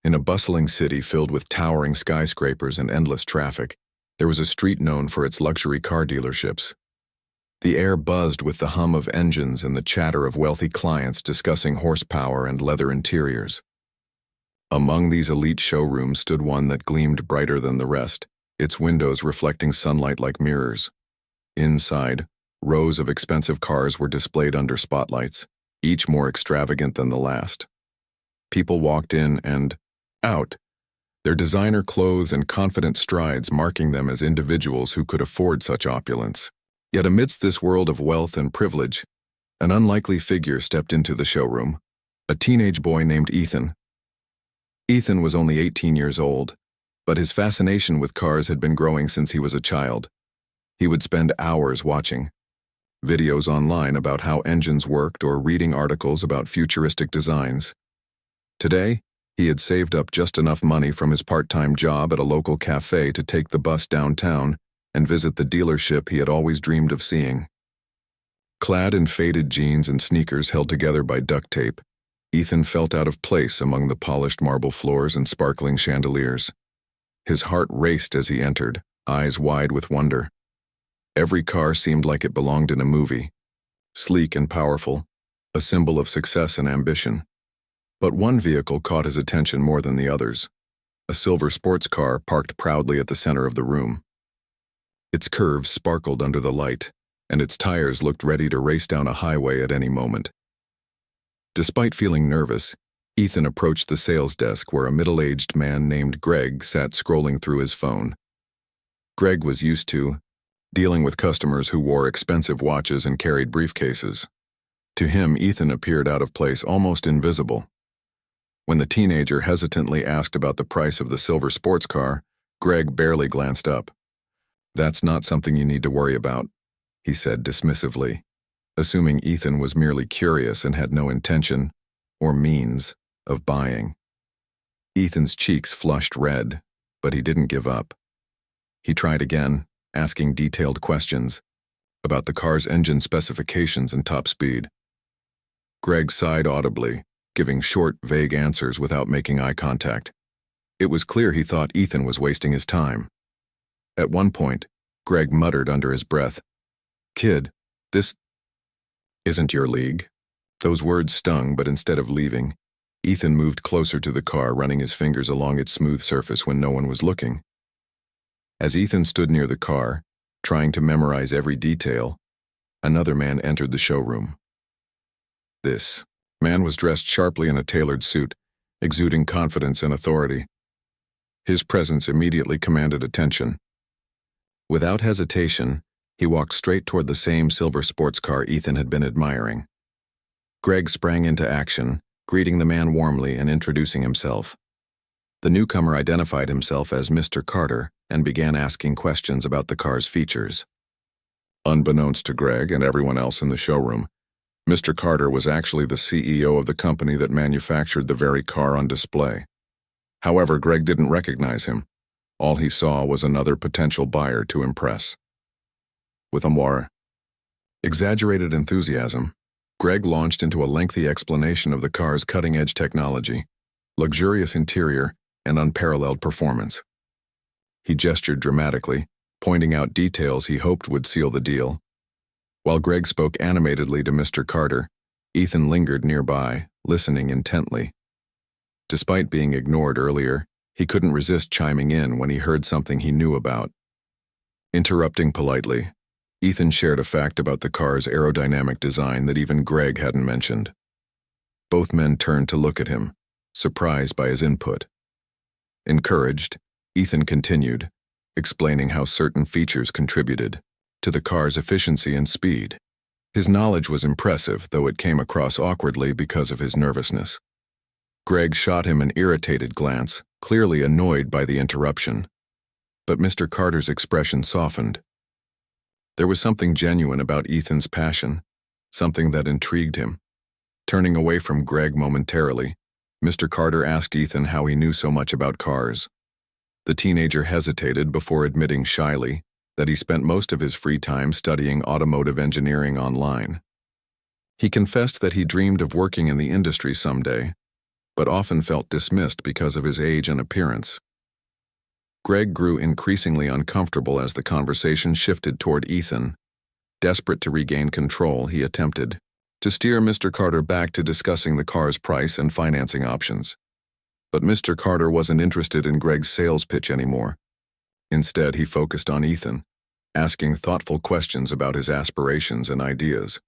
In a bustling city filled with towering skyscrapers and endless traffic, there was a street known for its luxury car dealerships. The air buzzed with the hum of engines and the chatter of wealthy clients discussing horsepower and leather interiors. Among these elite showrooms stood one that gleamed brighter than the rest, its windows reflecting sunlight like mirrors. Inside, rows of expensive cars were displayed under spotlights, each more extravagant than the last. People walked in and out, their designer clothes and confident strides marking them as individuals who could afford such opulence. Yet amidst this world of wealth and privilege, an unlikely figure stepped into the showroom, a teenage boy named Ethan. Ethan was only 18 years old, but his fascination with cars had been growing since he was a child. He would spend hours watching videos online about how engines worked or reading articles about futuristic designs. Today, he had saved up just enough money from his part-time job at a local cafe to take the bus downtown and visit the dealership he had always dreamed of seeing. Clad in faded jeans and sneakers held together by duct tape, Ethan felt out of place among the polished marble floors and sparkling chandeliers. His heart raced as he entered, eyes wide with wonder. Every car seemed like it belonged in a movie, sleek and powerful, a symbol of success and ambition. But one vehicle caught his attention more than the others, a silver sports car parked proudly at the center of the room. Its curves sparkled under the light, and its tires looked ready to race down a highway at any moment. Despite feeling nervous, Ethan approached the sales desk where a middle-aged man named Greg sat scrolling through his phone. Greg was used to dealing with customers who wore expensive watches and carried briefcases. To him, Ethan appeared out of place, almost invisible. When the teenager hesitantly asked about the price of the silver sports car, Greg barely glanced up. "That's not something you need to worry about," he said dismissively, assuming Ethan was merely curious and had no intention, or means, of buying. Ethan's cheeks flushed red, but he didn't give up. He tried again, asking detailed questions about the car's engine specifications and top speed. Greg sighed audibly, giving short, vague answers without making eye contact. It was clear he thought Ethan was wasting his time. At one point, Greg muttered under his breath, "Kid, this isn't your league." Those words stung, but instead of leaving, Ethan moved closer to the car, running his fingers along its smooth surface when no one was looking. As Ethan stood near the car, trying to memorize every detail, another man entered the showroom. This man was dressed sharply in a tailored suit, exuding confidence and authority. His presence immediately commanded attention. Without hesitation, he walked straight toward the same silver sports car Ethan had been admiring. Greg sprang into action, greeting the man warmly and introducing himself. The newcomer identified himself as Mr. Carter and began asking questions about the car's features. Unbeknownst to Greg and everyone else in the showroom, Mr. Carter was actually the CEO of the company that manufactured the very car on display. However, Greg didn't recognize him. All he saw was another potential buyer to impress. With a more exaggerated enthusiasm, Greg launched into a lengthy explanation of the car's cutting-edge technology, luxurious interior, and unparalleled performance. He gestured dramatically, pointing out details he hoped would seal the deal. While Greg spoke animatedly to Mr. Carter, Ethan lingered nearby, listening intently. Despite being ignored earlier, he couldn't resist chiming in when he heard something he knew about. Interrupting politely, Ethan shared a fact about the car's aerodynamic design that even Greg hadn't mentioned. Both men turned to look at him, surprised by his input. Encouraged, Ethan continued, explaining how certain features contributed to the car's efficiency and speed. His knowledge was impressive, though it came across awkwardly because of his nervousness. Greg shot him an irritated glance, clearly annoyed by the interruption. But Mr. Carter's expression softened. There was something genuine about Ethan's passion, something that intrigued him. Turning away from Greg momentarily, Mr. Carter asked Ethan how he knew so much about cars. The teenager hesitated before admitting shyly that he spent most of his free time studying automotive engineering online. He confessed that he dreamed of working in the industry someday, but often felt dismissed because of his age and appearance. Greg grew increasingly uncomfortable as the conversation shifted toward Ethan. Desperate to regain control, he attempted to steer Mr. Carter back to discussing the car's price and financing options. But Mr. Carter wasn't interested in Greg's sales pitch anymore. Instead, he focused on Ethan, asking thoughtful questions about his aspirations and ideas.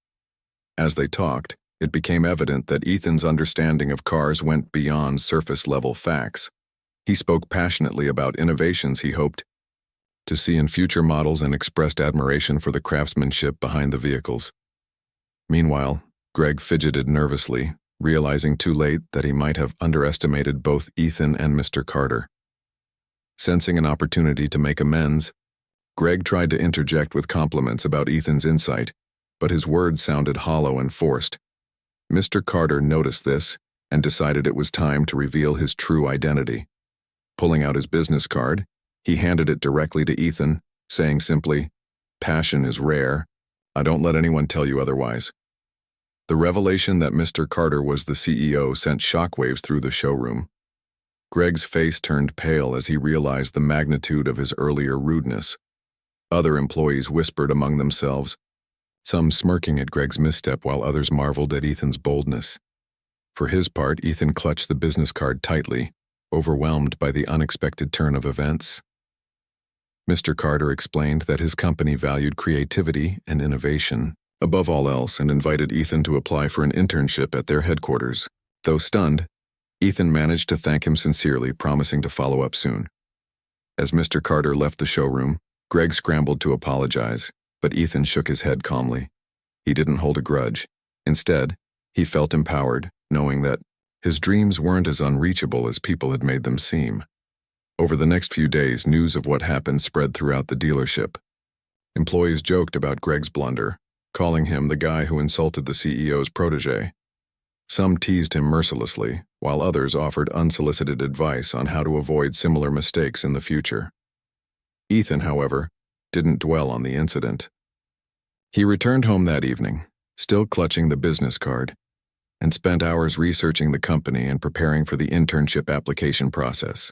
As they talked, it became evident that Ethan's understanding of cars went beyond surface-level facts. He spoke passionately about innovations he hoped to see in future models and expressed admiration for the craftsmanship behind the vehicles. Meanwhile, Greg fidgeted nervously, realizing too late that he might have underestimated both Ethan and Mr. Carter. Sensing an opportunity to make amends, Greg tried to interject with compliments about Ethan's insight, but his words sounded hollow and forced. Mr. Carter noticed this and decided it was time to reveal his true identity. Pulling out his business card, he handed it directly to Ethan, saying simply, "Passion is rare. I don't let anyone tell you otherwise." The revelation that Mr. Carter was the CEO sent shockwaves through the showroom. Greg's face turned pale as he realized the magnitude of his earlier rudeness. Other employees whispered among themselves, some smirking at Greg's misstep while others marveled at Ethan's boldness. For his part, Ethan clutched the business card tightly, overwhelmed by the unexpected turn of events. Mr. Carter explained that his company valued creativity and innovation above all else and invited Ethan to apply for an internship at their headquarters. Though stunned, Ethan managed to thank him sincerely, promising to follow up soon. As Mr. Carter left the showroom, Greg scrambled to apologize, but Ethan shook his head calmly. He didn't hold a grudge. Instead, he felt empowered, knowing that his dreams weren't as unreachable as people had made them seem. Over the next few days, news of what happened spread throughout the dealership. Employees joked about Greg's blunder, calling him the guy who insulted the CEO's protege. Some teased him mercilessly, while others offered unsolicited advice on how to avoid similar mistakes in the future. Ethan, however, didn't dwell on the incident. He returned home that evening, still clutching the business card, and spent hours researching the company and preparing for the internship application process.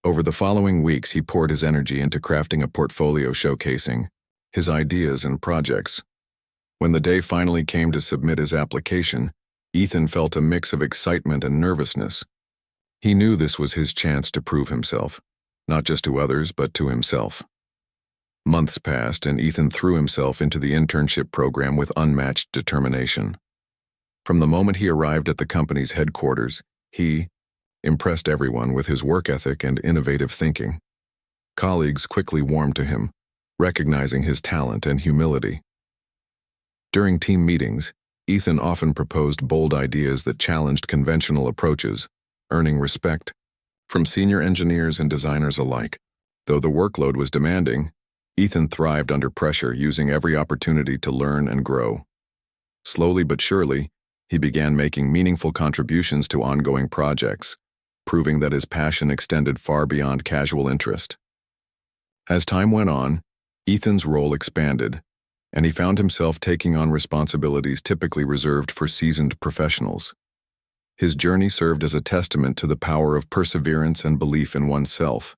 Over the following weeks, he poured his energy into crafting a portfolio showcasing his ideas and projects. When the day finally came to submit his application, Ethan felt a mix of excitement and nervousness. He knew this was his chance to prove himself, not just to others, but to himself. Months passed, and Ethan threw himself into the internship program with unmatched determination. From the moment he arrived at the company's headquarters, he impressed everyone with his work ethic and innovative thinking. Colleagues quickly warmed to him, recognizing his talent and humility. During team meetings, Ethan often proposed bold ideas that challenged conventional approaches, earning respect from senior engineers and designers alike. Though the workload was demanding, Ethan thrived under pressure, using every opportunity to learn and grow. Slowly but surely, he began making meaningful contributions to ongoing projects, proving that his passion extended far beyond casual interest. As time went on, Ethan's role expanded, and he found himself taking on responsibilities typically reserved for seasoned professionals. His journey served as a testament to the power of perseverance and belief in oneself,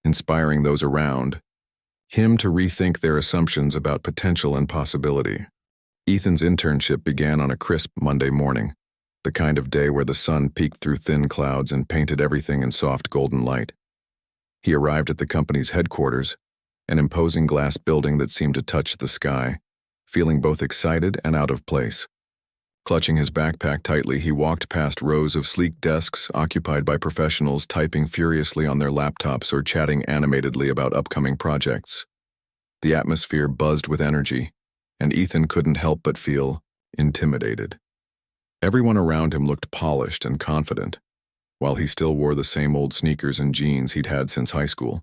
inspiring those around him to rethink their assumptions about potential and possibility. Ethan's internship began on a crisp Monday morning, the kind of day where the sun peeked through thin clouds and painted everything in soft golden light. He arrived at the company's headquarters, an imposing glass building that seemed to touch the sky, feeling both excited and out of place. Clutching his backpack tightly, he walked past rows of sleek desks occupied by professionals typing furiously on their laptops or chatting animatedly about upcoming projects. The atmosphere buzzed with energy, and Ethan couldn't help but feel intimidated. Everyone around him looked polished and confident, while he still wore the same old sneakers and jeans he'd had since high school.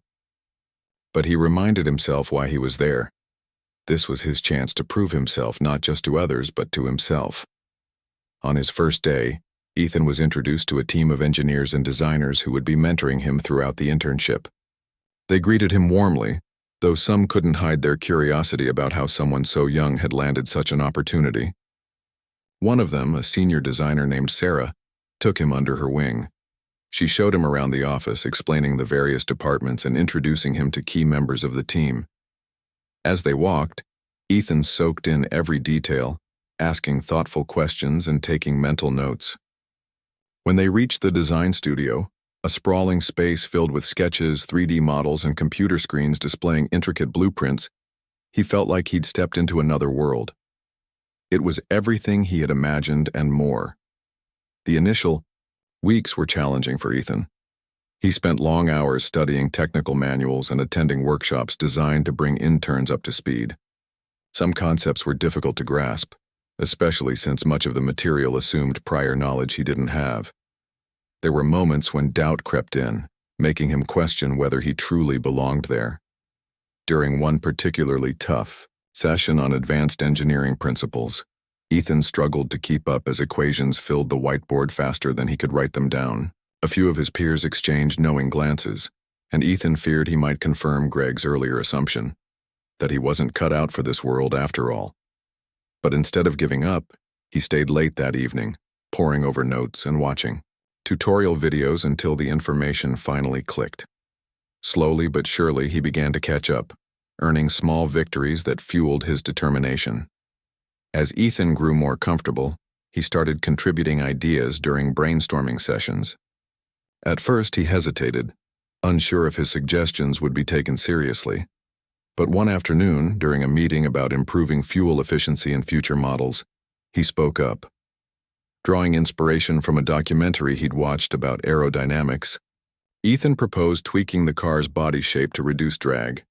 But he reminded himself why he was there. This was his chance to prove himself not just to others, but to himself. On his first day, Ethan was introduced to a team of engineers and designers who would be mentoring him throughout the internship. They greeted him warmly, though some couldn't hide their curiosity about how someone so young had landed such an opportunity. One of them, a senior designer named Sarah, took him under her wing. She showed him around the office, explaining the various departments and introducing him to key members of the team. As they walked, Ethan soaked in every detail, asking thoughtful questions and taking mental notes. When they reached the design studio, a sprawling space filled with sketches, 3D models, and computer screens displaying intricate blueprints, he felt like he'd stepped into another world. It was everything he had imagined and more. The initial weeks were challenging for Ethan. He spent long hours studying technical manuals and attending workshops designed to bring interns up to speed. Some concepts were difficult to grasp, especially since much of the material assumed prior knowledge he didn't have. There were moments when doubt crept in, making him question whether he truly belonged there. During one particularly tough session on advanced engineering principles, Ethan struggled to keep up as equations filled the whiteboard faster than he could write them down. A few of his peers exchanged knowing glances, and Ethan feared he might confirm Greg's earlier assumption, that he wasn't cut out for this world after all. But instead of giving up, he stayed late that evening, poring over notes and watching tutorial videos until the information finally clicked. Slowly but surely he began to catch up, earning small victories that fueled his determination. As Ethan grew more comfortable, he started contributing ideas during brainstorming sessions. At first he hesitated, unsure if his suggestions would be taken seriously. But one afternoon, during a meeting about improving fuel efficiency in future models, he spoke up. Drawing inspiration from a documentary he'd watched about aerodynamics, Ethan proposed tweaking the car's body shape to reduce drag.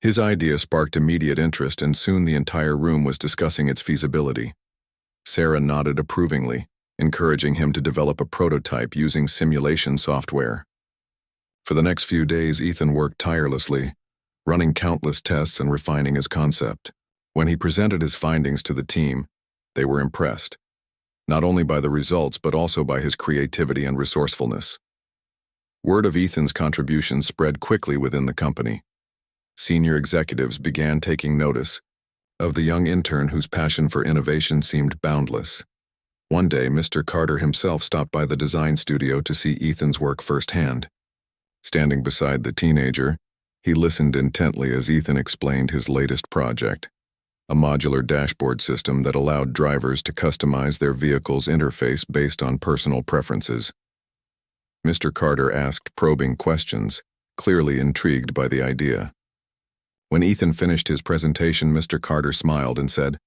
His idea sparked immediate interest, and soon the entire room was discussing its feasibility. Sarah nodded approvingly, encouraging him to develop a prototype using simulation software. For the next few days, Ethan worked tirelessly, running countless tests and refining his concept. When he presented his findings to the team, they were impressed, not only by the results but also by his creativity and resourcefulness. Word of Ethan's contributions spread quickly within the company. Senior executives began taking notice of the young intern whose passion for innovation seemed boundless. One day, Mr. Carter himself stopped by the design studio to see Ethan's work firsthand. Standing beside the teenager, he listened intently as Ethan explained his latest project, a modular dashboard system that allowed drivers to customize their vehicle's interface based on personal preferences. Mr. Carter asked probing questions, clearly intrigued by the idea. When Ethan finished his presentation, Mr. Carter smiled and said,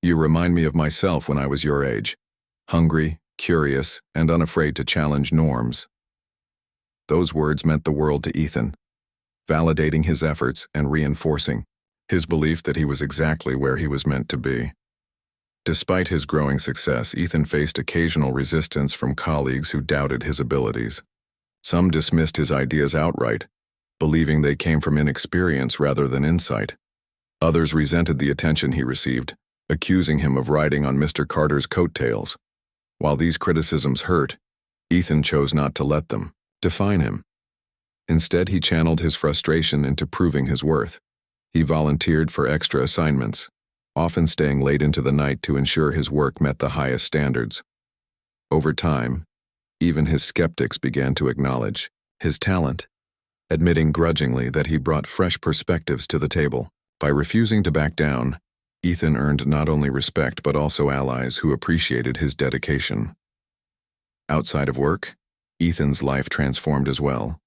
"You remind me of myself when I was your age, hungry, curious, and unafraid to challenge norms." Those words meant the world to Ethan, validating his efforts and reinforcing his belief that he was exactly where he was meant to be. Despite his growing success, Ethan faced occasional resistance from colleagues who doubted his abilities. Some dismissed his ideas outright, believing they came from inexperience rather than insight. Others resented the attention he received, accusing him of riding on Mr. Carter's coattails. While these criticisms hurt, Ethan chose not to let them define him. Instead, he channeled his frustration into proving his worth. He volunteered for extra assignments, often staying late into the night to ensure his work met the highest standards. Over time, even his skeptics began to acknowledge his talent, admitting grudgingly that he brought fresh perspectives to the table. By refusing to back down, Ethan earned not only respect but also allies who appreciated his dedication. Outside of work, Ethan's life transformed as well.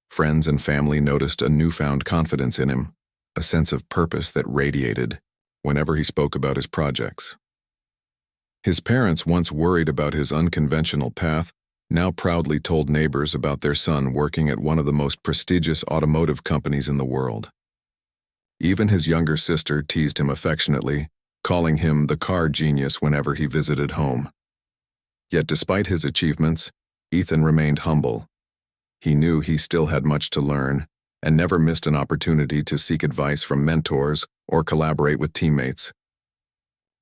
Friends and family noticed a newfound confidence in him, a sense of purpose that radiated whenever he spoke about his projects. His parents, once worried about his unconventional path, now proudly told neighbors about their son working at one of the most prestigious automotive companies in the world. Even his younger sister teased him affectionately, calling him the car genius whenever he visited home. Yet despite his achievements, Ethan remained humble. He knew he still had much to learn and never missed an opportunity to seek advice from mentors or collaborate with teammates.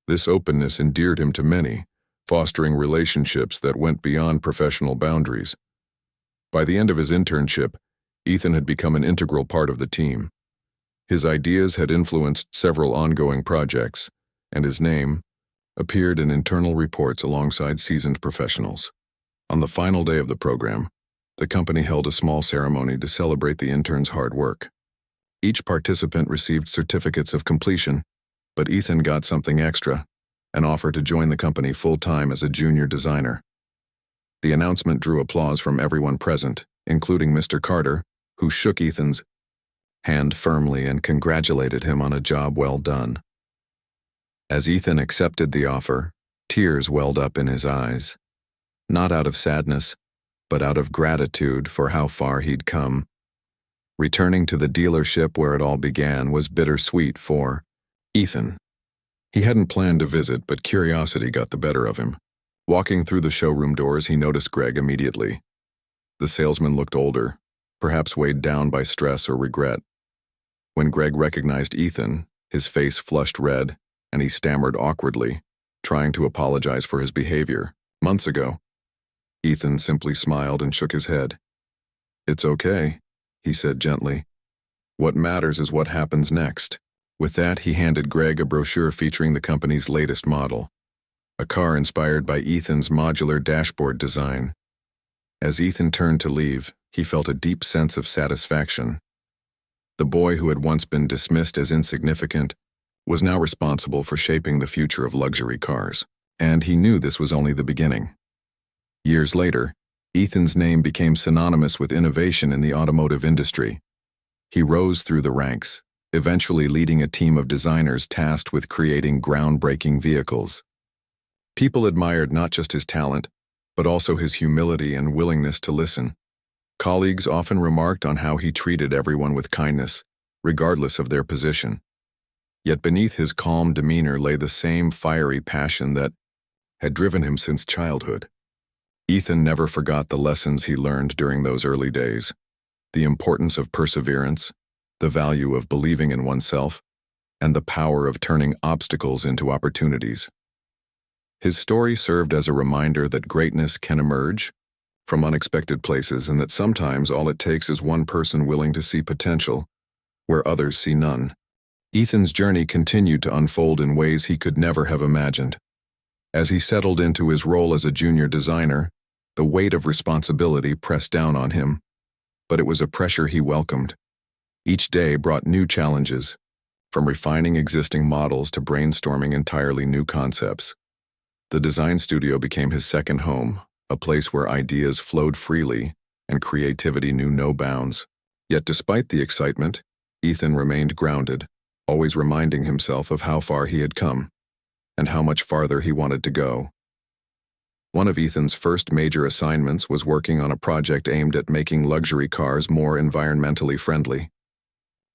This openness endeared him to many, fostering relationships that went beyond professional boundaries. By the end of his internship, Ethan had become an integral part of the team. His ideas had influenced several ongoing projects, and his name appeared in internal reports alongside seasoned professionals. On the final day of the program, the company held a small ceremony to celebrate the interns' hard work. Each participant received certificates of completion, but Ethan got something extra, an offer to join the company full-time as a junior designer. The announcement drew applause from everyone present, including Mr. Carter, who shook Ethan's hand firmly and congratulated him on a job well done. As Ethan accepted the offer, tears welled up in his eyes, not out of sadness, but out of gratitude for how far he'd come. Returning to the dealership where it all began was bittersweet for Ethan. He hadn't planned to visit, but curiosity got the better of him. Walking through the showroom doors, he noticed Greg immediately. The salesman looked older, perhaps weighed down by stress or regret. When Greg recognized Ethan, his face flushed red, and he stammered awkwardly, trying to apologize for his behavior months ago. Ethan simply smiled and shook his head. "It's okay," he said gently. "What matters is what happens next." With that, he handed Greg a brochure featuring the company's latest model, a car inspired by Ethan's modular dashboard design. As Ethan turned to leave, he felt a deep sense of satisfaction. The boy who had once been dismissed as insignificant was now responsible for shaping the future of luxury cars, and he knew this was only the beginning. Years later, Ethan's name became synonymous with innovation in the automotive industry. He rose through the ranks, eventually leading a team of designers tasked with creating groundbreaking vehicles. People admired not just his talent, but also his humility and willingness to listen. Colleagues often remarked on how he treated everyone with kindness, regardless of their position. Yet beneath his calm demeanor lay the same fiery passion that had driven him since childhood. Ethan never forgot the lessons he learned during those early days: the importance of perseverance, the value of believing in oneself, and the power of turning obstacles into opportunities. His story served as a reminder that greatness can emerge from unexpected places, and that sometimes all it takes is one person willing to see potential where others see none. Ethan's journey continued to unfold in ways he could never have imagined. As he settled into his role as a junior designer, the weight of responsibility pressed down on him, but it was a pressure he welcomed. Each day brought new challenges, from refining existing models to brainstorming entirely new concepts. The design studio became his second home, a place where ideas flowed freely and creativity knew no bounds. Yet despite the excitement, Ethan remained grounded, always reminding himself of how far he had come and how much farther he wanted to go. One of Ethan's first major assignments was working on a project aimed at making luxury cars more environmentally friendly.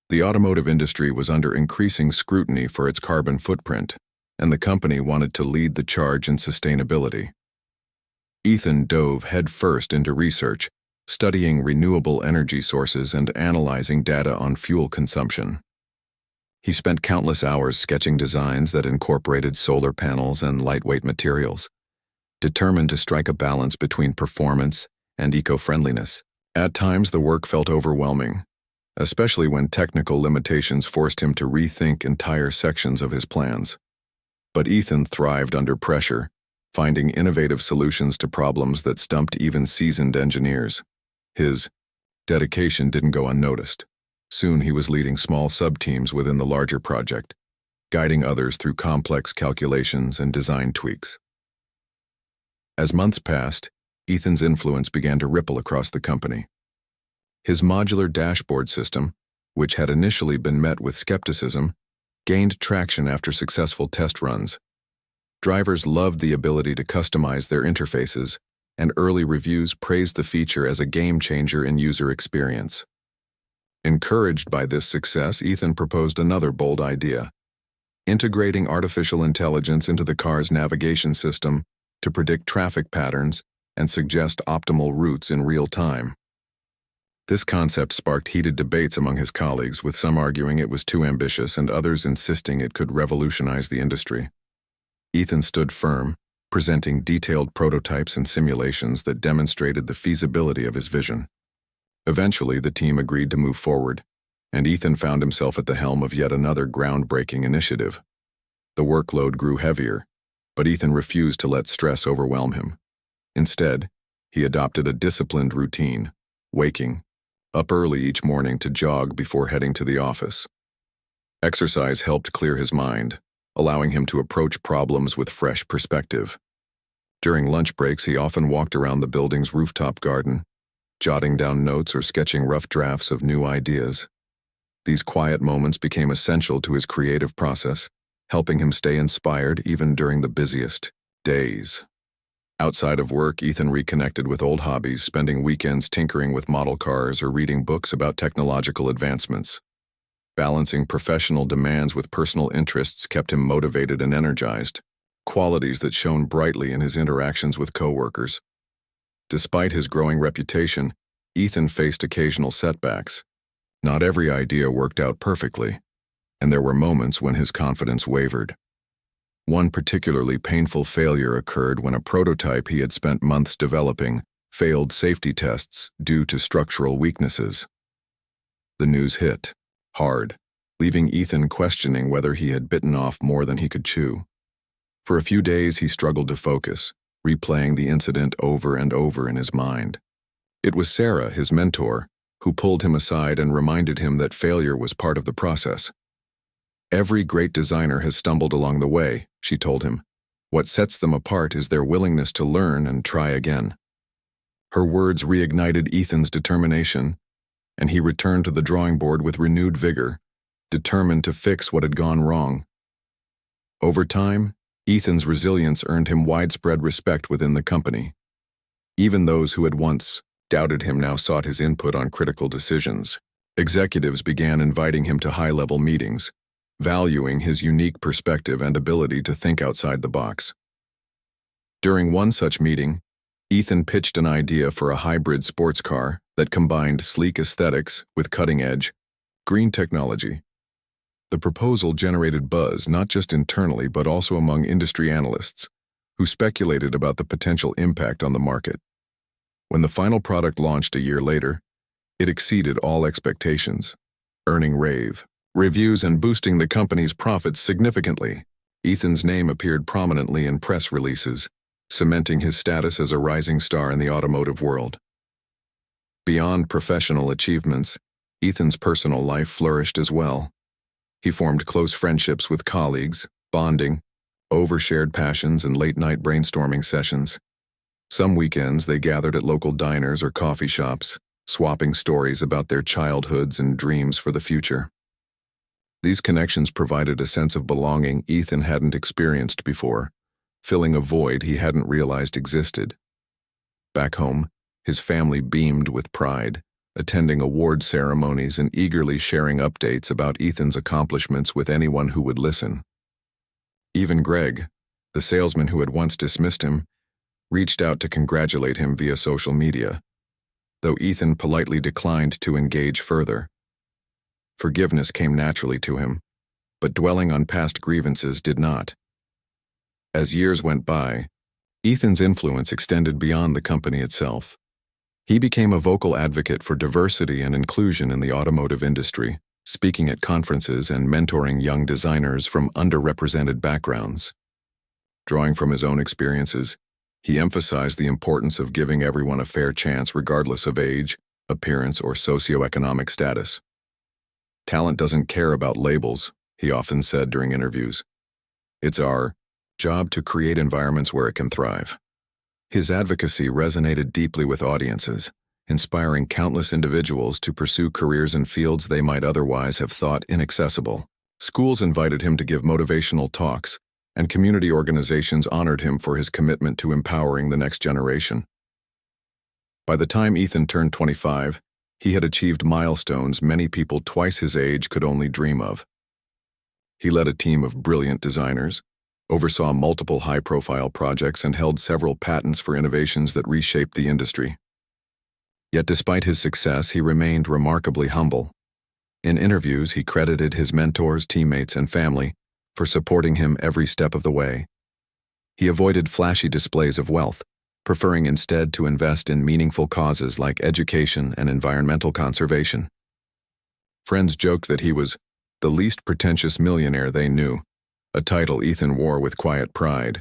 The automotive industry was under increasing scrutiny for its carbon footprint, and the company wanted to lead the charge in sustainability. Ethan dove headfirst into research, studying renewable energy sources and analyzing data on fuel consumption. He spent countless hours sketching designs that incorporated solar panels and lightweight materials, determined to strike a balance between performance and eco-friendliness. At times, the work felt overwhelming, especially when technical limitations forced him to rethink entire sections of his plans. But Ethan thrived under pressure, finding innovative solutions to problems that stumped even seasoned engineers. His dedication didn't go unnoticed. Soon he was leading small sub-teams within the larger project, guiding others through complex calculations and design tweaks. As months passed, Ethan's influence began to ripple across the company. His modular dashboard system, which had initially been met with skepticism, gained traction after successful test runs. Drivers loved the ability to customize their interfaces, and early reviews praised the feature as a game-changer in user experience. Encouraged by this success, Ethan proposed another bold idea: integrating artificial intelligence into the car's navigation system to predict traffic patterns and suggest optimal routes in real time. This concept sparked heated debates among his colleagues, with some arguing it was too ambitious and others insisting it could revolutionize the industry. Ethan stood firm, presenting detailed prototypes and simulations that demonstrated the feasibility of his vision. Eventually, the team agreed to move forward, and Ethan found himself at the helm of yet another groundbreaking initiative. The workload grew heavier, but Ethan refused to let stress overwhelm him. Instead, He adopted a disciplined routine, waking up early each morning to jog before heading to the office. Exercise helped clear his mind, allowing him to approach problems with fresh perspective. During lunch breaks, he often walked around the building's rooftop garden, jotting down notes or sketching rough drafts of new ideas. These quiet moments became essential to his creative process, helping him stay inspired even during the busiest days. Outside of work, Ethan reconnected with old hobbies, spending weekends tinkering with model cars or reading books about technological advancements. Balancing professional demands with personal interests kept him motivated and energized, qualities that shone brightly in his interactions with coworkers. Despite his growing reputation, Ethan faced occasional setbacks. Not every idea worked out perfectly, and there were moments when his confidence wavered. One particularly painful failure occurred when a prototype he had spent months developing failed safety tests due to structural weaknesses. The news hit hard, leaving Ethan questioning whether he had bitten off more than he could chew. For a few days he struggled to focus, replaying the incident over and over in his mind. It was Sarah, his mentor, who pulled him aside and reminded him that failure was part of the process. "Every great designer has stumbled along the way," she told him. "What sets them apart is their willingness to learn and try again." Her words reignited Ethan's determination, and he returned to the drawing board with renewed vigor, determined to fix what had gone wrong. Over time, Ethan's resilience earned him widespread respect within the company. Even those who had once doubted him now sought his input on critical decisions. Executives began inviting him to high-level meetings, valuing his unique perspective and ability to think outside the box. During one such meeting, Ethan pitched an idea for a hybrid sports car that combined sleek aesthetics with cutting-edge, green technology. The proposal generated buzz not just internally but also among industry analysts, who speculated about the potential impact on the market. When the final product launched a year later, it exceeded all expectations, earning rave reviews and boosting the company's profits significantly. Ethan's name appeared prominently in press releases, cementing his status as a rising star in the automotive world. Beyond professional achievements, Ethan's personal life flourished as well. He formed close friendships with colleagues, bonding over shared passions and late-night brainstorming sessions. Some weekends they gathered at local diners or coffee shops, swapping stories about their childhoods and dreams for the future. These connections provided a sense of belonging Ethan hadn't experienced before, filling a void he hadn't realized existed. Back home, his family beamed with pride, attending award ceremonies and eagerly sharing updates about Ethan's accomplishments with anyone who would listen. Even Greg, the salesman who had once dismissed him, reached out to congratulate him via social media, though Ethan politely declined to engage further. Forgiveness came naturally to him, but dwelling on past grievances did not. As years went by, Ethan's influence extended beyond the company itself. He became a vocal advocate for diversity and inclusion in the automotive industry, speaking at conferences and mentoring young designers from underrepresented backgrounds. Drawing from his own experiences, he emphasized the importance of giving everyone a fair chance regardless of age, appearance, or socioeconomic status. "Talent doesn't care about labels," he often said during interviews. "It's our job to create environments where it can thrive." His advocacy resonated deeply with audiences, inspiring countless individuals to pursue careers in fields they might otherwise have thought inaccessible. Schools invited him to give motivational talks, and community organizations honored him for his commitment to empowering the next generation. By the time Ethan turned 25, he had achieved milestones many people twice his age could only dream of. He led a team of brilliant designers, oversaw multiple high-profile projects, and held several patents for innovations that reshaped the industry. Yet despite his success, he remained remarkably humble. In interviews, he credited his mentors, teammates, and family for supporting him every step of the way. He avoided flashy displays of wealth, preferring instead to invest in meaningful causes like education and environmental conservation. Friends joked that he was the least pretentious millionaire they knew, a title Ethan wore with quiet pride.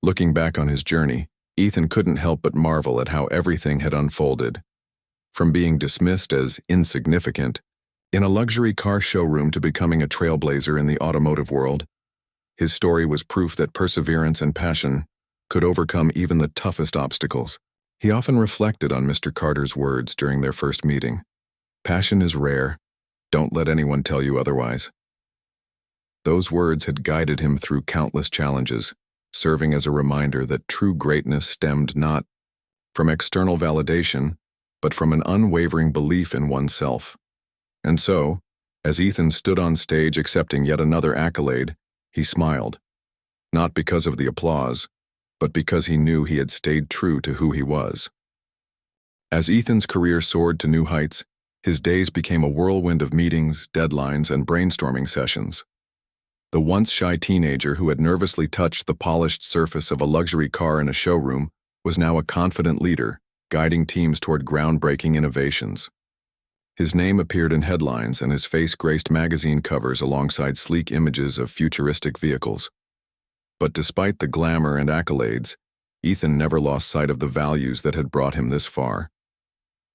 Looking back on his journey, Ethan couldn't help but marvel at how everything had unfolded. From being dismissed as insignificant in a luxury car showroom to becoming a trailblazer in the automotive world, his story was proof that perseverance and passion could overcome even the toughest obstacles. He often reflected on Mr. Carter's words during their first meeting. "Passion is rare. Don't let anyone tell you otherwise." Those words had guided him through countless challenges, serving as a reminder that true greatness stemmed not from external validation, but from an unwavering belief in oneself. And so, as Ethan stood on stage accepting yet another accolade, he smiled, not because of the applause, but because he knew he had stayed true to who he was. As Ethan's career soared to new heights, his days became a whirlwind of meetings, deadlines, and brainstorming sessions. The once shy teenager who had nervously touched the polished surface of a luxury car in a showroom was now a confident leader, guiding teams toward groundbreaking innovations. His name appeared in headlines and his face graced magazine covers alongside sleek images of futuristic vehicles. But despite the glamour and accolades, Ethan never lost sight of the values that had brought him this far: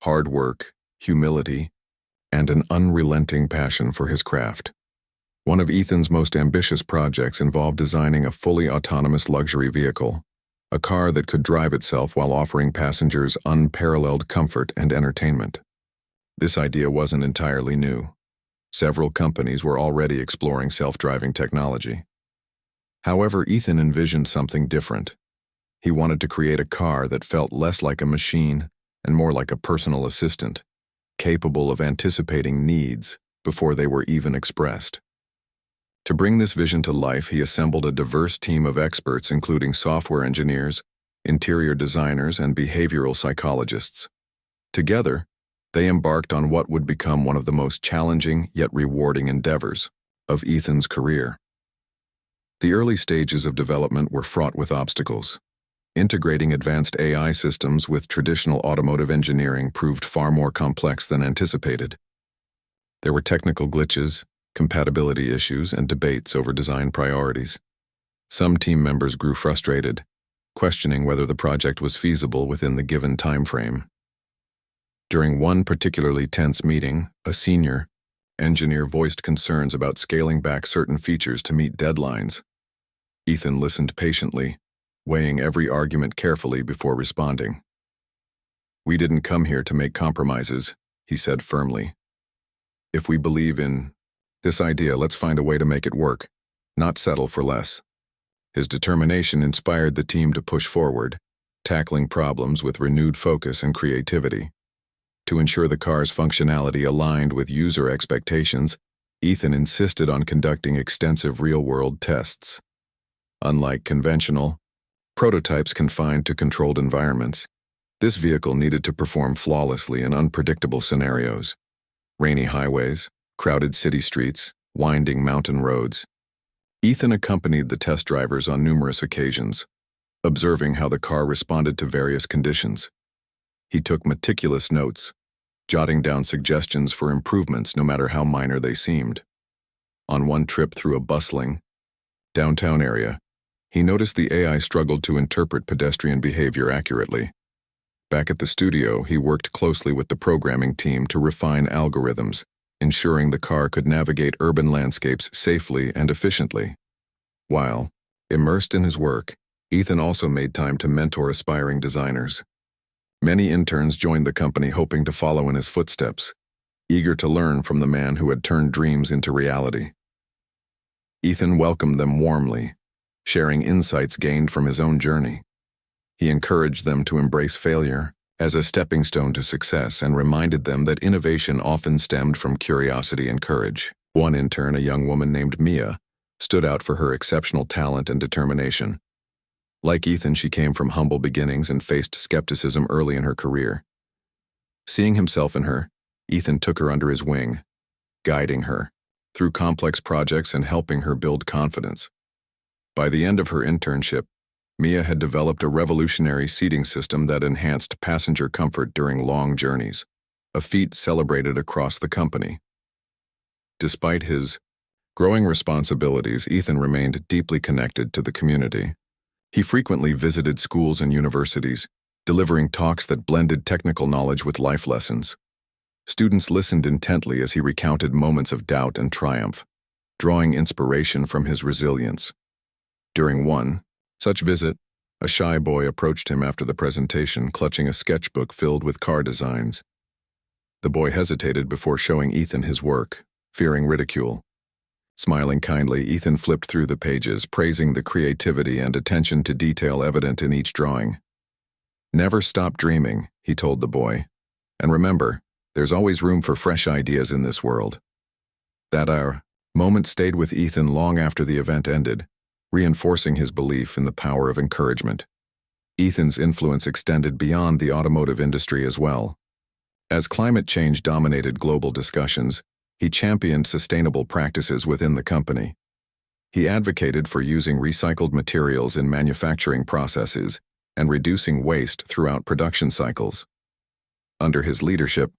hard work, humility, and an unrelenting passion for his craft. One of Ethan's most ambitious projects involved designing a fully autonomous luxury vehicle, a car that could drive itself while offering passengers unparalleled comfort and entertainment. This idea wasn't entirely new. Several companies were already exploring self-driving technology. However, Ethan envisioned something different. He wanted to create a car that felt less like a machine and more like a personal assistant, capable of anticipating needs before they were even expressed. To bring this vision to life, he assembled a diverse team of experts including software engineers, interior designers, and behavioral psychologists. Together, they embarked on what would become one of the most challenging yet rewarding endeavors of Ethan's career. The early stages of development were fraught with obstacles. Integrating advanced AI systems with traditional automotive engineering proved far more complex than anticipated. There were technical glitches, compatibility issues, and debates over design priorities. Some team members grew frustrated, questioning whether the project was feasible within the given time frame. During one particularly tense meeting, a senior engineer voiced concerns about scaling back certain features to meet deadlines. Ethan listened patiently, weighing every argument carefully before responding. "We didn't come here to make compromises," he said firmly. "If we believe in this idea, let's find a way to make it work, not settle for less." His determination inspired the team to push forward, tackling problems with renewed focus and creativity. To ensure the car's functionality aligned with user expectations, Ethan insisted on conducting extensive real-world tests. Unlike conventional prototypes confined to controlled environments, this vehicle needed to perform flawlessly in unpredictable scenarios: rainy highways, crowded city streets, winding mountain roads. Ethan accompanied the test drivers on numerous occasions, observing how the car responded to various conditions. He took meticulous notes, jotting down suggestions for improvements no matter how minor they seemed. On one trip through a bustling downtown area, he noticed the AI struggled to interpret pedestrian behavior accurately. Back at the studio, he worked closely with the programming team to refine algorithms, ensuring the car could navigate urban landscapes safely and efficiently. While immersed in his work, Ethan also made time to mentor aspiring designers. Many interns joined the company hoping to follow in his footsteps, eager to learn from the man who had turned dreams into reality. Ethan welcomed them warmly, sharing insights gained from his own journey. He encouraged them to embrace failure as a stepping stone to success and reminded them that innovation often stemmed from curiosity and courage. One intern, a young woman named Mia, stood out for her exceptional talent and determination. Like Ethan, she came from humble beginnings and faced skepticism early in her career. Seeing himself in her, Ethan took her under his wing, guiding her through complex projects and helping her build confidence. By the end of her internship, Mia had developed a revolutionary seating system that enhanced passenger comfort during long journeys, a feat celebrated across the company. Despite his growing responsibilities, Ethan remained deeply connected to the community. He frequently visited schools and universities, delivering talks that blended technical knowledge with life lessons. Students listened intently as he recounted moments of doubt and triumph, drawing inspiration from his resilience. During one such visit, a shy boy approached him after the presentation, clutching a sketchbook filled with car designs. The boy hesitated before showing Ethan his work, fearing ridicule. Smiling kindly, Ethan flipped through the pages, praising the creativity and attention to detail evident in each drawing. "Never stop dreaming," he told the boy. "And remember, there's always room for fresh ideas in this world." That moment stayed with Ethan long after the event ended, reinforcing his belief in the power of encouragement. Ethan's influence extended beyond the automotive industry as well. As climate change dominated global discussions, he championed sustainable practices within the company. He advocated for using recycled materials in manufacturing processes and reducing waste throughout production cycles. Under his leadership,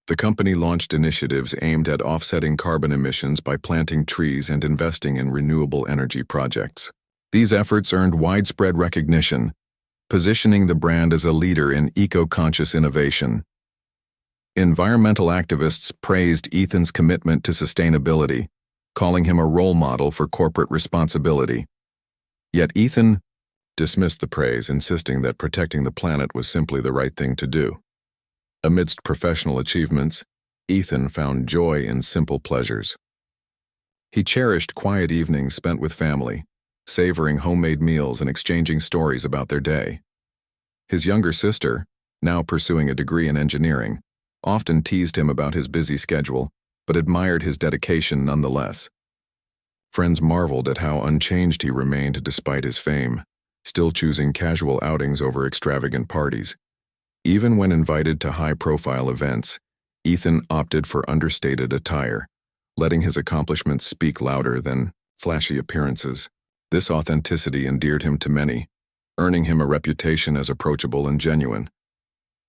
the company launched initiatives aimed at offsetting carbon emissions by planting trees and investing in renewable energy projects. These efforts earned widespread recognition, positioning the brand as a leader in eco-conscious innovation. Environmental activists praised Ethan's commitment to sustainability, calling him a role model for corporate responsibility. Yet Ethan dismissed the praise, insisting that protecting the planet was simply the right thing to do. Amidst professional achievements, Ethan found joy in simple pleasures. He cherished quiet evenings spent with family, savoring homemade meals and exchanging stories about their day. His younger sister, now pursuing a degree in engineering, often teased him about his busy schedule, but admired his dedication nonetheless. Friends marveled at how unchanged he remained despite his fame, still choosing casual outings over extravagant parties. Even when invited to high-profile events, Ethan opted for understated attire, letting his accomplishments speak louder than flashy appearances. This authenticity endeared him to many, earning him a reputation as approachable and genuine.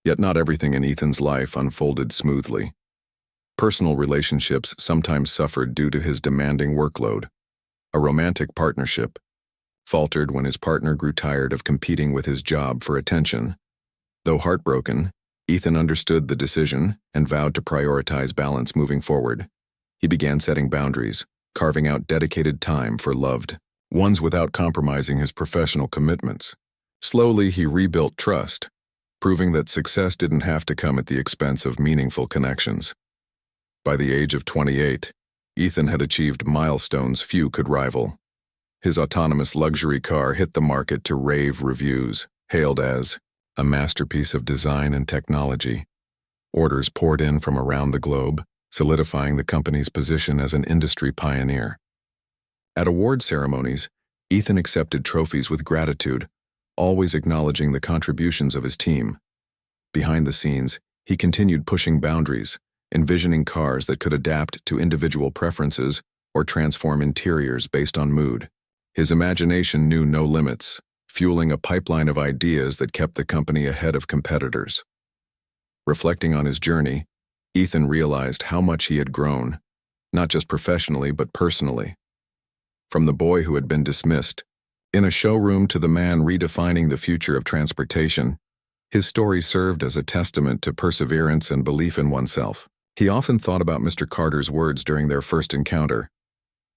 Yet not everything in Ethan's life unfolded smoothly. Personal relationships sometimes suffered due to his demanding workload. A romantic partnership faltered when his partner grew tired of competing with his job for attention. Though heartbroken, Ethan understood the decision and vowed to prioritize balance moving forward. He began setting boundaries, carving out dedicated time for loved ones without compromising his professional commitments. Slowly, he rebuilt trust, proving that success didn't have to come at the expense of meaningful connections. By the age of 28, Ethan had achieved milestones few could rival. His autonomous luxury car hit the market to rave reviews, hailed as a masterpiece of design and technology. Orders poured in from around the globe, solidifying the company's position as an industry pioneer. At award ceremonies, Ethan accepted trophies with gratitude, always acknowledging the contributions of his team. Behind the scenes, he continued pushing boundaries, envisioning cars that could adapt to individual preferences or transform interiors based on mood. His imagination knew no limits, fueling a pipeline of ideas that kept the company ahead of competitors. Reflecting on his journey, Ethan realized how much he had grown, not just professionally but personally. From the boy who had been dismissed in a showroom to the man redefining the future of transportation, his story served as a testament to perseverance and belief in oneself. He often thought about Mr. Carter's words during their first encounter.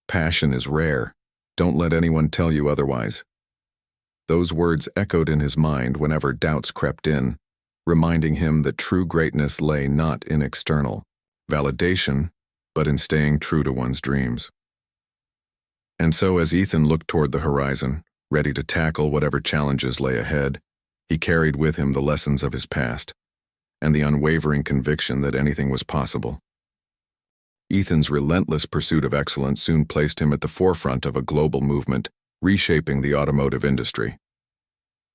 "Passion is rare. Don't let anyone tell you otherwise." Those words echoed in his mind whenever doubts crept in, reminding him that true greatness lay not in external validation, but in staying true to one's dreams. And so as Ethan looked toward the horizon, ready to tackle whatever challenges lay ahead, he carried with him the lessons of his past and the unwavering conviction that anything was possible. Ethan's relentless pursuit of excellence soon placed him at the forefront of a global movement reshaping the automotive industry.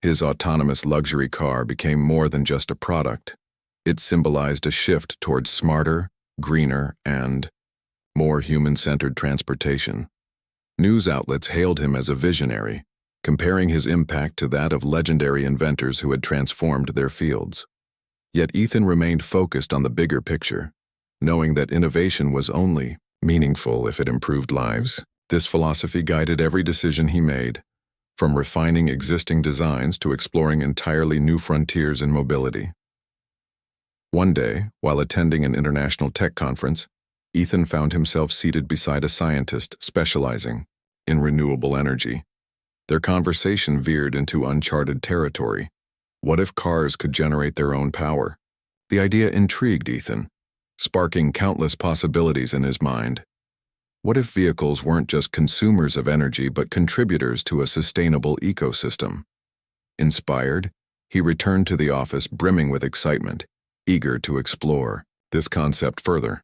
His autonomous luxury car became more than just a product. It symbolized a shift towards smarter, greener, and more human-centered transportation. News outlets hailed him as a visionary, comparing his impact to that of legendary inventors who had transformed their fields. Yet Ethan remained focused on the bigger picture, knowing that innovation was only meaningful if it improved lives. This philosophy guided every decision he made, from refining existing designs to exploring entirely new frontiers in mobility. One day, while attending an international tech conference, Ethan found himself seated beside a scientist specializing in renewable energy. Their conversation veered into uncharted territory. What if cars could generate their own power? The idea intrigued Ethan, sparking countless possibilities in his mind. What if vehicles weren't just consumers of energy but contributors to a sustainable ecosystem? Inspired, he returned to the office brimming with excitement, eager to explore this concept further.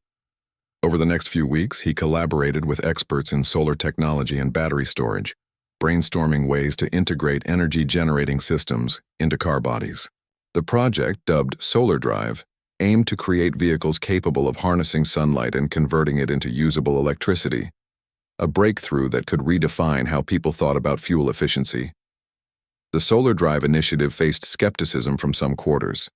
Over the next few weeks, he collaborated with experts in solar technology and battery storage, brainstorming ways to integrate energy-generating systems into car bodies. The project, dubbed Solar Drive, aimed to create vehicles capable of harnessing sunlight and converting it into usable electricity, a breakthrough that could redefine how people thought about fuel efficiency. The Solar Drive initiative faced skepticism from some quarters.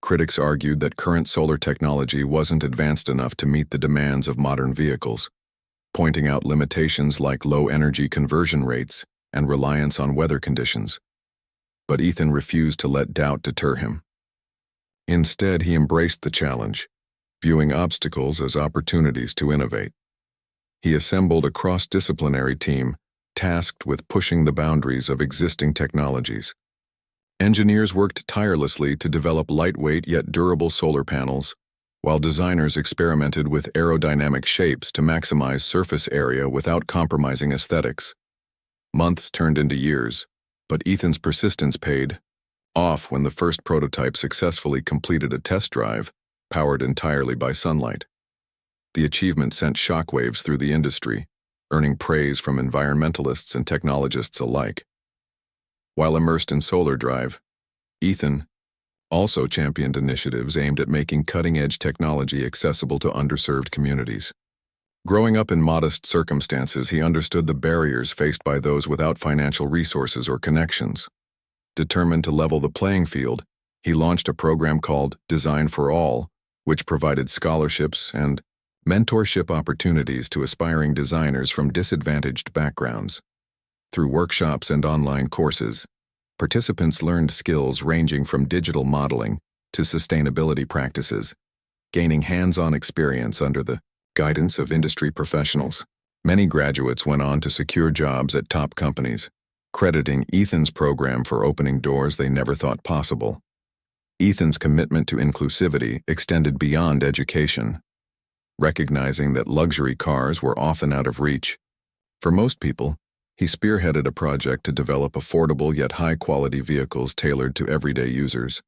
Critics argued that current solar technology wasn't advanced enough to meet the demands of modern vehicles, pointing out limitations like low energy conversion rates and reliance on weather conditions. But Ethan refused to let doubt deter him. Instead, he embraced the challenge, viewing obstacles as opportunities to innovate. He assembled a cross-disciplinary team tasked with pushing the boundaries of existing technologies. Engineers worked tirelessly to develop lightweight yet durable solar panels, while designers experimented with aerodynamic shapes to maximize surface area without compromising aesthetics. Months turned into years, but Ethan's persistence paid off when the first prototype successfully completed a test drive, powered entirely by sunlight. The achievement sent shockwaves through the industry, earning praise from environmentalists and technologists alike. While immersed in Solar Drive, Ethan also championed initiatives aimed at making cutting-edge technology accessible to underserved communities. Growing up in modest circumstances, he understood the barriers faced by those without financial resources or connections. Determined to level the playing field, he launched a program called Design for All, which provided scholarships and mentorship opportunities to aspiring designers from disadvantaged backgrounds. Through workshops and online courses, participants learned skills ranging from digital modeling to sustainability practices, gaining hands-on experience under the guidance of industry professionals. Many graduates went on to secure jobs at top companies, crediting Ethan's program for opening doors they never thought possible. Ethan's commitment to inclusivity extended beyond education. Recognizing that luxury cars were often out of reach, for most people, he spearheaded a project to develop affordable yet high-quality vehicles tailored to everyday users.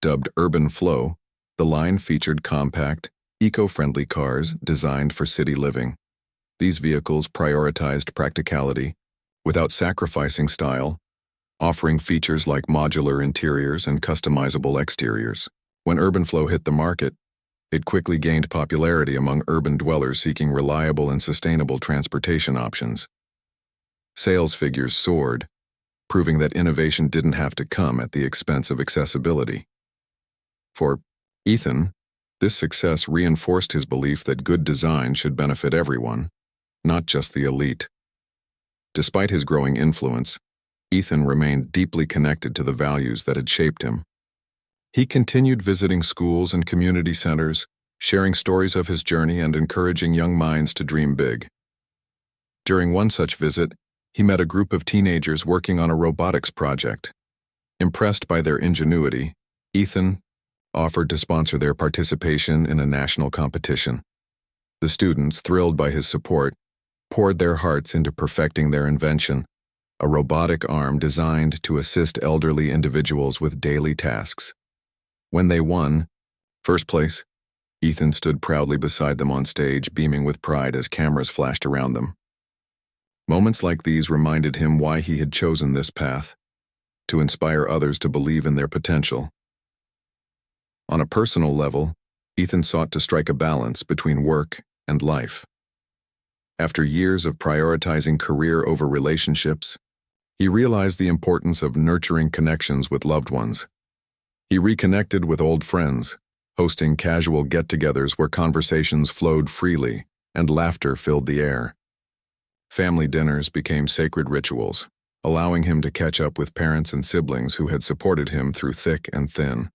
Dubbed Urban Flow, the line featured compact, eco-friendly cars designed for city living. These vehicles prioritized practicality without sacrificing style, offering features like modular interiors and customizable exteriors. When Urban Flow hit the market, it quickly gained popularity among urban dwellers seeking reliable and sustainable transportation options. Sales figures soared, proving that innovation didn't have to come at the expense of accessibility. For Ethan, this success reinforced his belief that good design should benefit everyone, not just the elite. Despite his growing influence, Ethan remained deeply connected to the values that had shaped him. He continued visiting schools and community centers, sharing stories of his journey and encouraging young minds to dream big. During one such visit, he met a group of teenagers working on a robotics project. Impressed by their ingenuity, Ethan offered to sponsor their participation in a national competition. The students, thrilled by his support, poured their hearts into perfecting their invention, a robotic arm designed to assist elderly individuals with daily tasks. When they won first place, Ethan stood proudly beside them on stage, beaming with pride as cameras flashed around them. Moments like these reminded him why he had chosen this path, to inspire others to believe in their potential. On a personal level, Ethan sought to strike a balance between work and life. After years of prioritizing career over relationships, he realized the importance of nurturing connections with loved ones. He reconnected with old friends, hosting casual get-togethers where conversations flowed freely and laughter filled the air. Family dinners became sacred rituals, allowing him to catch up with parents and siblings who had supported him through thick and thin.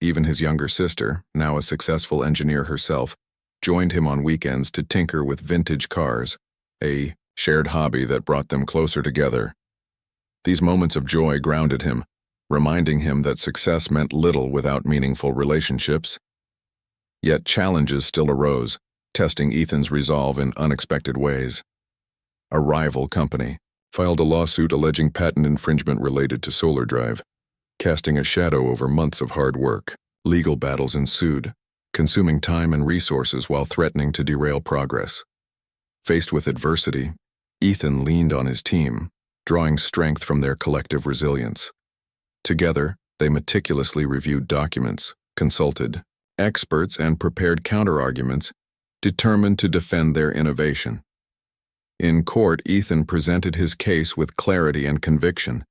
Even his younger sister, now a successful engineer herself, joined him on weekends to tinker with vintage cars, a shared hobby that brought them closer together. These moments of joy grounded him, reminding him that success meant little without meaningful relationships. Yet challenges still arose, testing Ethan's resolve in unexpected ways. A rival company filed a lawsuit alleging patent infringement related to solar drive, casting a shadow over months of hard work. Legal battles ensued, consuming time and resources while threatening to derail progress. Faced with adversity, Ethan leaned on his team, drawing strength from their collective resilience. Together, they meticulously reviewed documents, consulted experts, and prepared counterarguments, determined to defend their innovation. In court, Ethan presented his case with clarity and conviction,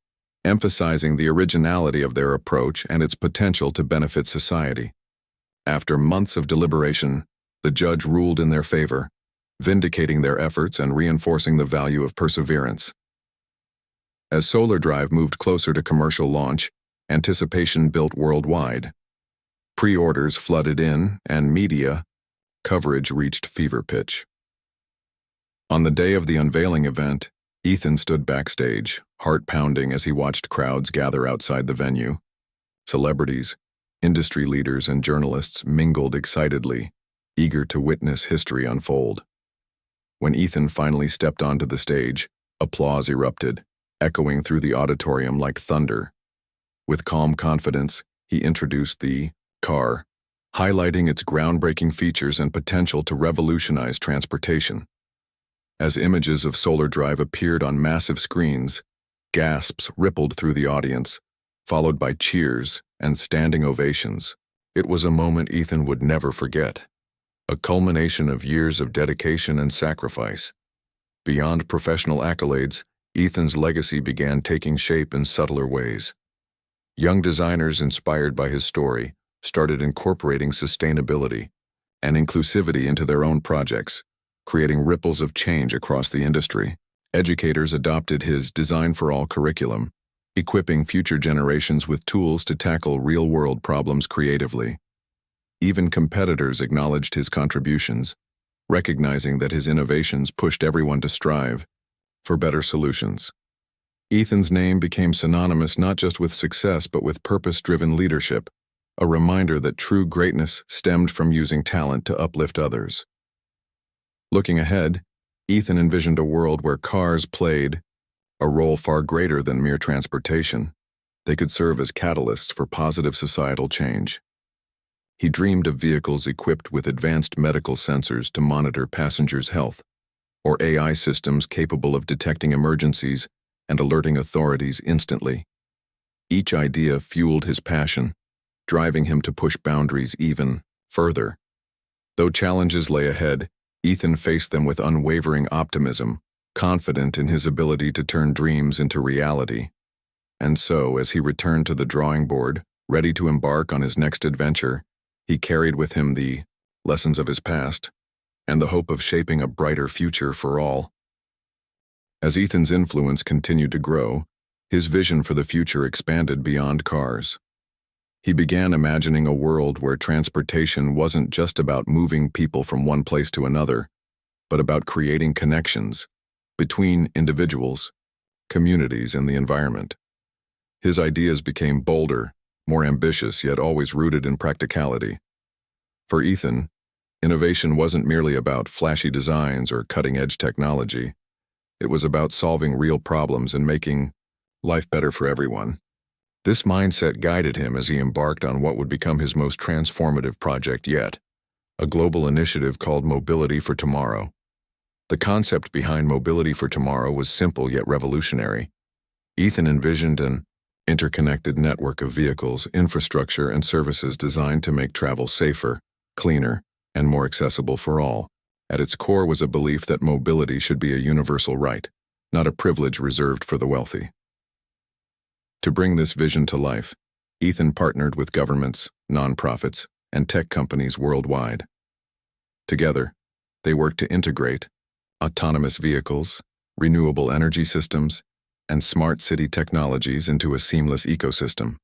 emphasizing the originality of their approach and its potential to benefit society. After months of deliberation, the judge ruled in their favor, vindicating their efforts and reinforcing the value of perseverance. As solar drive moved closer to commercial launch, anticipation built worldwide. Pre-orders flooded in, and media coverage reached fever pitch. On the day of the unveiling event, Ethan stood backstage, heart pounding as he watched crowds gather outside the venue. Celebrities, industry leaders, and journalists mingled excitedly, eager to witness history unfold. When Ethan finally stepped onto the stage, applause erupted, echoing through the auditorium like thunder. With calm confidence, he introduced the car, highlighting its groundbreaking features and potential to revolutionize transportation. As images of solar drive appeared on massive screens, gasps rippled through the audience, followed by cheers and standing ovations. It was a moment Ethan would never forget, a culmination of years of dedication and sacrifice. Beyond professional accolades, Ethan's legacy began taking shape in subtler ways. Young designers inspired by his story started incorporating sustainability and inclusivity into their own projects, creating ripples of change across the industry. Educators adopted his Design for All curriculum, equipping future generations with tools to tackle real-world problems creatively. Even competitors acknowledged his contributions, recognizing that his innovations pushed everyone to strive for better solutions. Ethan's name became synonymous not just with success but with purpose-driven leadership, a reminder that true greatness stemmed from using talent to uplift others. Looking ahead, Ethan envisioned a world where cars played a role far greater than mere transportation. They could serve as catalysts for positive societal change. He dreamed of vehicles equipped with advanced medical sensors to monitor passengers' health, or AI systems capable of detecting emergencies and alerting authorities instantly. Each idea fueled his passion, driving him to push boundaries even further. Though challenges lay ahead, Ethan faced them with unwavering optimism, confident in his ability to turn dreams into reality. And so, as he returned to the drawing board, ready to embark on his next adventure, he carried with him the lessons of his past and the hope of shaping a brighter future for all. As Ethan's influence continued to grow, his vision for the future expanded beyond cars. He began imagining a world where transportation wasn't just about moving people from one place to another, but about creating connections between individuals, communities, and the environment. His ideas became bolder, more ambitious, yet always rooted in practicality. For Ethan, innovation wasn't merely about flashy designs or cutting-edge technology. It was about solving real problems and making life better for everyone. This mindset guided him as he embarked on what would become his most transformative project yet, a global initiative called Mobility for Tomorrow. The concept behind Mobility for Tomorrow was simple yet revolutionary. Ethan envisioned an interconnected network of vehicles, infrastructure, and services designed to make travel safer, cleaner, and more accessible for all. At its core was a belief that mobility should be a universal right, not a privilege reserved for the wealthy. To bring this vision to life, Ethan partnered with governments, nonprofits, and tech companies worldwide. Together, they worked to integrate autonomous vehicles, renewable energy systems, and smart city technologies into a seamless ecosystem.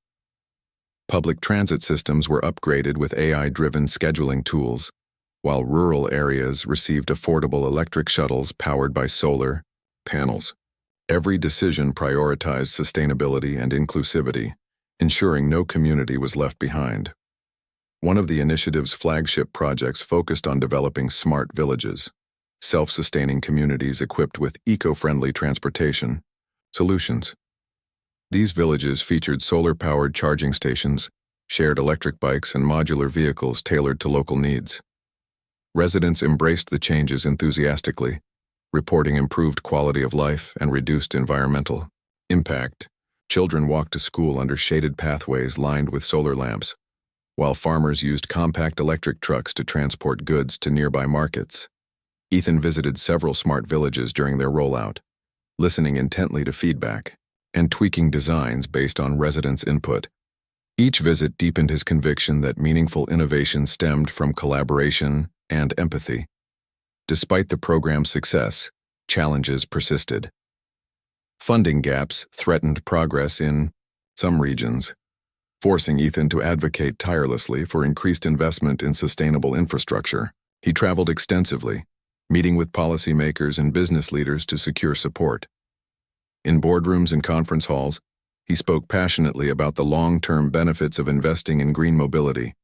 Public transit systems were upgraded with AI-driven scheduling tools, while rural areas received affordable electric shuttles powered by solar panels. Every decision prioritized sustainability and inclusivity, ensuring no community was left behind. One of the initiative's flagship projects focused on developing smart villages, self-sustaining communities equipped with eco-friendly transportation solutions. These villages featured solar-powered charging stations, shared electric bikes, and modular vehicles tailored to local needs. Residents embraced the changes enthusiastically, reporting improved quality of life and reduced environmental impact. Children walked to school under shaded pathways lined with solar lamps, while farmers used compact electric trucks to transport goods to nearby markets. Ethan visited several smart villages during their rollout, listening intently to feedback and tweaking designs based on residents' input. Each visit deepened his conviction that meaningful innovation stemmed from collaboration and empathy. Despite the program's success, challenges persisted. Funding gaps threatened progress in some regions, forcing Ethan to advocate tirelessly for increased investment in sustainable infrastructure. He traveled extensively, meeting with policymakers and business leaders to secure support. In boardrooms and conference halls, he spoke passionately about the long-term benefits of investing in green mobility,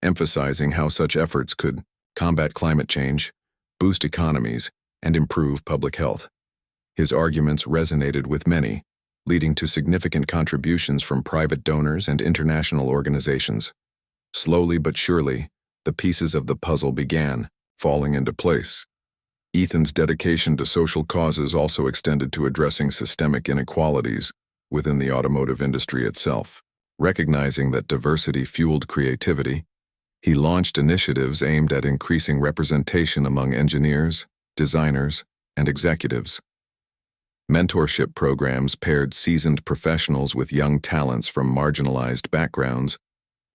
emphasizing how such efforts could combat climate change, boost economies, and improve public health. His arguments resonated with many, leading to significant contributions from private donors and international organizations. Slowly but surely, the pieces of the puzzle began falling into place. Ethan's dedication to social causes also extended to addressing systemic inequalities within the automotive industry itself. Recognizing that diversity fueled creativity, he launched initiatives aimed at increasing representation among engineers, designers, and executives. Mentorship programs paired seasoned professionals with young talents from marginalized backgrounds,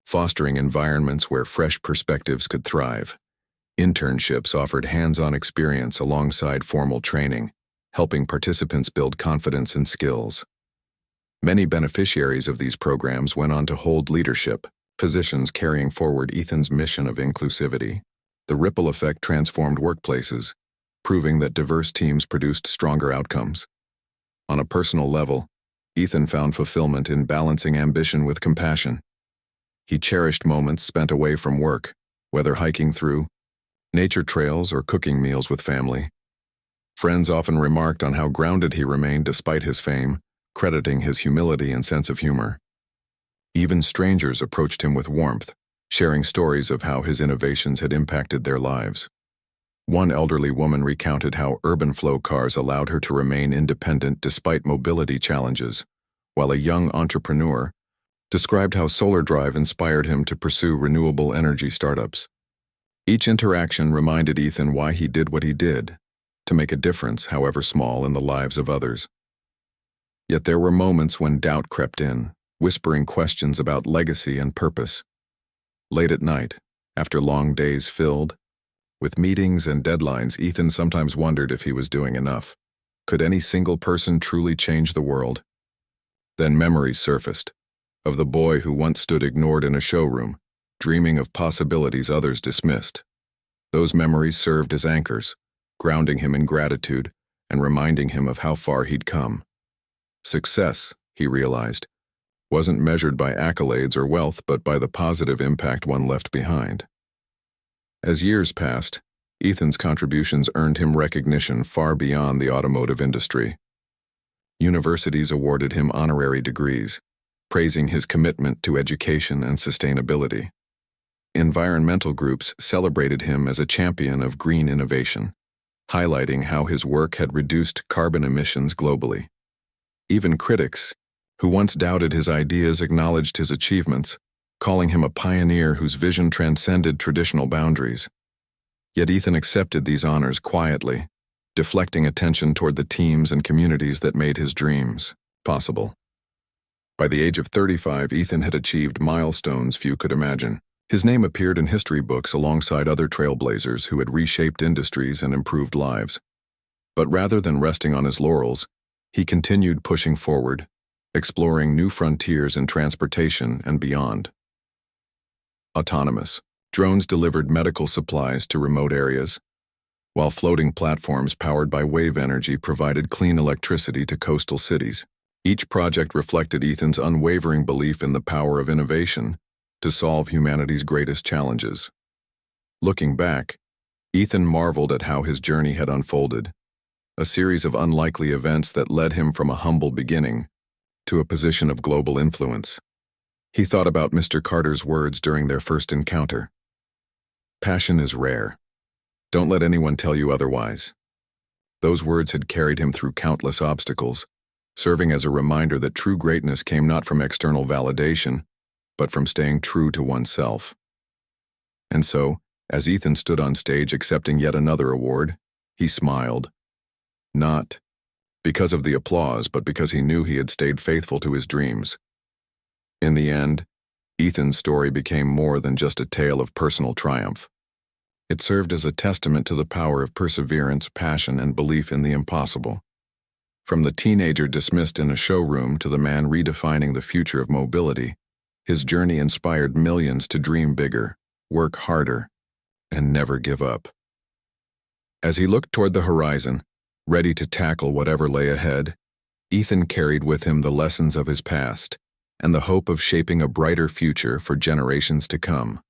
fostering environments where fresh perspectives could thrive. Internships offered hands-on experience alongside formal training, helping participants build confidence and skills. Many beneficiaries of these programs went on to hold leadership positions, carrying forward Ethan's mission of inclusivity. The ripple effect transformed workplaces, proving that diverse teams produced stronger outcomes. On a personal level, Ethan found fulfillment in balancing ambition with compassion. He cherished moments spent away from work, whether hiking through nature trails or cooking meals with family. Friends often remarked on how grounded he remained despite his fame, crediting his humility and sense of humor. Even strangers approached him with warmth, sharing stories of how his innovations had impacted their lives. One elderly woman recounted how urban flow cars allowed her to remain independent despite mobility challenges, while a young entrepreneur described how solar drive inspired him to pursue renewable energy startups. Each interaction reminded Ethan why he did what he did, to make a difference, however small, in the lives of others. Yet there were moments when doubt crept in, whispering questions about legacy and purpose. Late at night, after long days filled with meetings and deadlines, Ethan sometimes wondered if he was doing enough. Could any single person truly change the world? Then memories surfaced, of the boy who once stood ignored in a showroom, dreaming of possibilities others dismissed. Those memories served as anchors, grounding him in gratitude and reminding him of how far he'd come. Success, he realized, wasn't measured by accolades or wealth, but by the positive impact one left behind. As years passed, Ethan's contributions earned him recognition far beyond the automotive industry. Universities awarded him honorary degrees, praising his commitment to education and sustainability. Environmental groups celebrated him as a champion of green innovation, highlighting how his work had reduced carbon emissions globally. Even critics, who once doubted his ideas, acknowledged his achievements, calling him a pioneer whose vision transcended traditional boundaries. Yet Ethan accepted these honors quietly, deflecting attention toward the teams and communities that made his dreams possible. By the age of 35, Ethan had achieved milestones few could imagine. His name appeared in history books alongside other trailblazers who had reshaped industries and improved lives. But rather than resting on his laurels, He continued pushing forward, exploring new frontiers in transportation and beyond. Autonomous. Drones delivered medical supplies to remote areas, while floating platforms powered by wave energy provided clean electricity to coastal cities. Each project reflected Ethan's unwavering belief in the power of innovation to solve humanity's greatest challenges. Looking back, Ethan marveled at how his journey had unfolded, a series of unlikely events that led him from a humble beginning to a position of global influence. He thought about Mr. Carter's words during their first encounter. "Passion is rare. Don't let anyone tell you otherwise." Those words had carried him through countless obstacles, serving as a reminder that true greatness came not from external validation, but from staying true to oneself. And so, as Ethan stood on stage accepting yet another award, he smiled. Not because of the applause, but because he knew he had stayed faithful to his dreams. In the end, Ethan's story became more than just a tale of personal triumph. It served as a testament to the power of perseverance, passion, and belief in the impossible. From the teenager dismissed in a showroom to the man redefining the future of mobility, his journey inspired millions to dream bigger, work harder, and never give up. As he looked toward the horizon, ready to tackle whatever lay ahead, Ethan carried with him the lessons of his past and the hope of shaping a brighter future for generations to come.